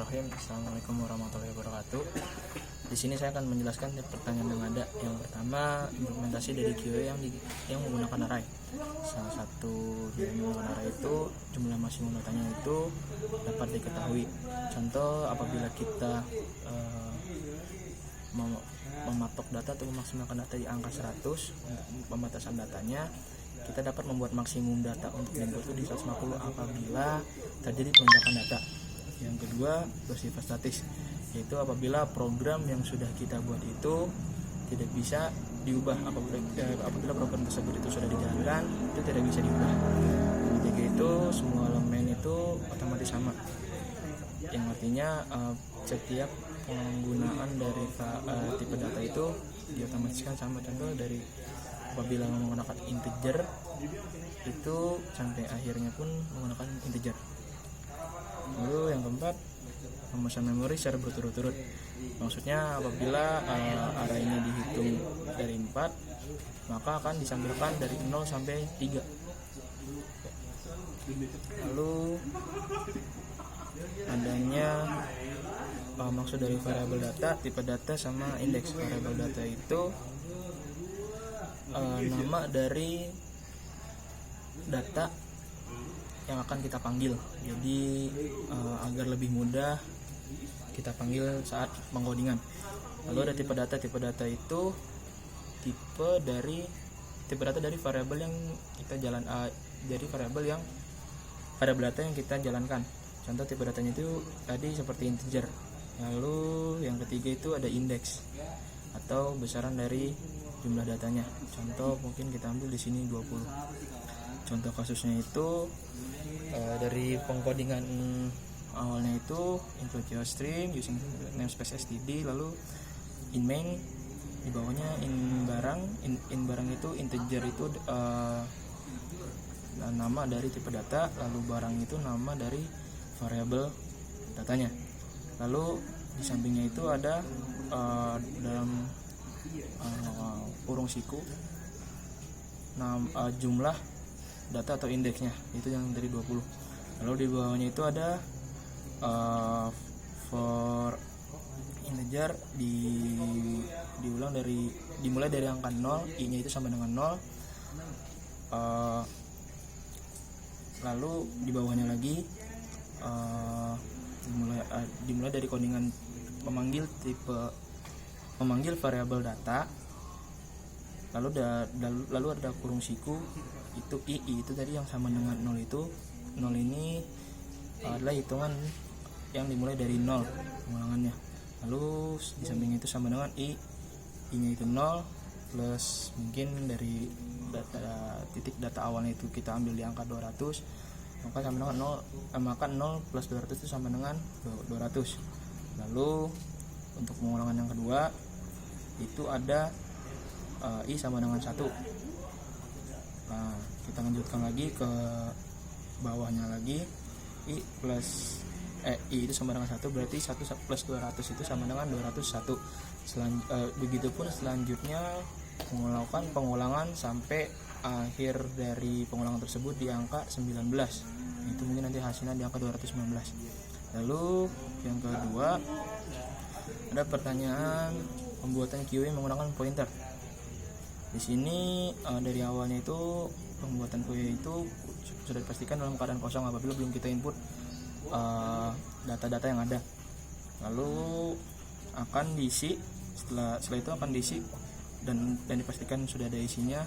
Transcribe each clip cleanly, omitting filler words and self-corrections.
Bismillahirrahmanirrahim. Assalamualaikum warahmatullahi wabarakatuh. Di sini saya akan menjelaskan pertanyaan yang ada. Yang pertama, implementasi dari QA yang menggunakan array. Salah satu yang menggunakan array itu jumlah maksimum datanya itu dapat diketahui. Contoh, apabila kita mematok data atau memaksimalkan data di angka 100 untuk pembatasan datanya, kita dapat membuat maksimum data untuk input itu di 150 apabila terjadi pelonjakan data. Yang kedua, bersifat statis, yaitu apabila program yang sudah kita buat itu tidak bisa diubah. Apabila program tersebut itu sudah dijalankan, itu tidak bisa diubah. Yang ketiga itu semua elemen itu otomatis sama, yang artinya setiap penggunaan dari tipe data itu diotomatiskan sama. Contoh, dari apabila menggunakan integer itu sampai akhirnya pun menggunakan integer. Lalu yang keempat, pemesan memori secara berturut-turut. Maksudnya apabila arraynya dihitung dari 4, maka akan disampilkan dari 0 sampai 3. Lalu adanya maksud dari variabel data, tipe data sama indeks. Variabel data itu nama dari data yang akan kita panggil. Jadi agar lebih mudah kita panggil saat pengkodingan. Lalu ada tipe data. Tipe data itu tipe data dari variabel yang kita variabel data yang kita jalankan. Contoh tipe datanya itu tadi seperti integer. Lalu yang ketiga itu ada indeks atau besaran dari jumlah datanya. Contoh mungkin kita ambil di sini 20. Contoh kasusnya itu dari pengkodingan awalnya itu include your string using namespace std, lalu in main, di bawahnya in barang itu integer itu nama dari tipe data, lalu barang itu nama dari variabel datanya. Lalu di sampingnya itu ada dalam kurung siku jumlah data atau indeksnya, itu yang dari 20. Lalu di bawahnya itu ada for integer dimulai dari angka 0, i-nya itu sama dengan 0. Lalu di bawahnya lagi dimulai dari codingan memanggil variabel data. Lalu ada kurung siku itu i itu tadi yang sama dengan 0 itu. 0 ini adalah hitungan yang dimulai dari 0 pengulangannya. Lalu di samping itu sama dengan i-nya itu 0 plus mungkin dari titik data awalnya itu kita ambil di angka 200, maka sama dengan 0 plus 200 itu sama dengan 200. Lalu untuk pengulangan yang kedua itu ada i sama dengan 1. Nah, kita lanjutkan lagi ke bawahnya lagi, i itu sama dengan 1, berarti 1 plus 200 itu sama dengan 201. Begitupun selanjutnya melakukan pengulangan sampai akhir dari pengulangan tersebut di angka 19. Itu mungkin nanti hasilnya di angka 219. Lalu yang kedua, ada pertanyaan pembuatan QA menggunakan pointer. Di sini dari awalnya itu pembuatan QA itu sudah dipastikan dalam keadaan kosong apabila belum kita input data-data yang ada. Lalu akan diisi, setelah itu akan diisi dan dipastikan sudah ada isinya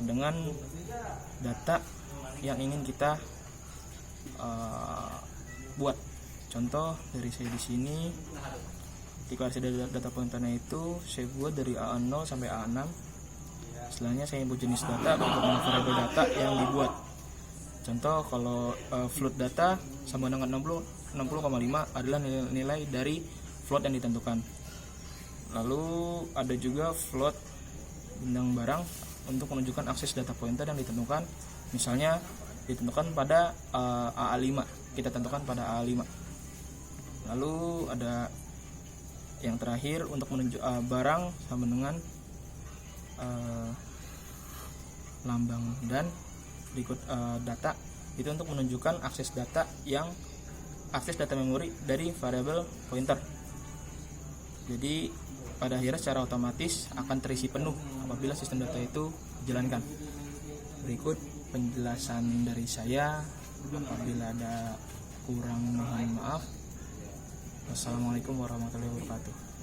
dengan data yang ingin kita buat. Contoh dari saya di sini, deklarasi data pointernya itu saya buat dari A0 sampai A6. Setelahnya saya input jenis data untuk variabel data yang dibuat. Contoh kalau float data sama dengan 60,5 adalah nilai dari float yang ditentukan. Lalu ada juga float bintang barang untuk menunjukkan akses data pointer yang ditentukan. Misalnya ditentukan pada AA5, kita tentukan pada AA5. Lalu ada yang terakhir untuk menunjuk barang sama dengan lambang dan berikut data, itu untuk menunjukkan akses data yang akses data memori dari variabel pointer. Jadi pada akhirnya secara otomatis akan terisi penuh apabila sistem data itu dijalankan. Berikut penjelasan dari saya. Apabila ada kurang, mohon maaf. Wassalamualaikum warahmatullahi wabarakatuh.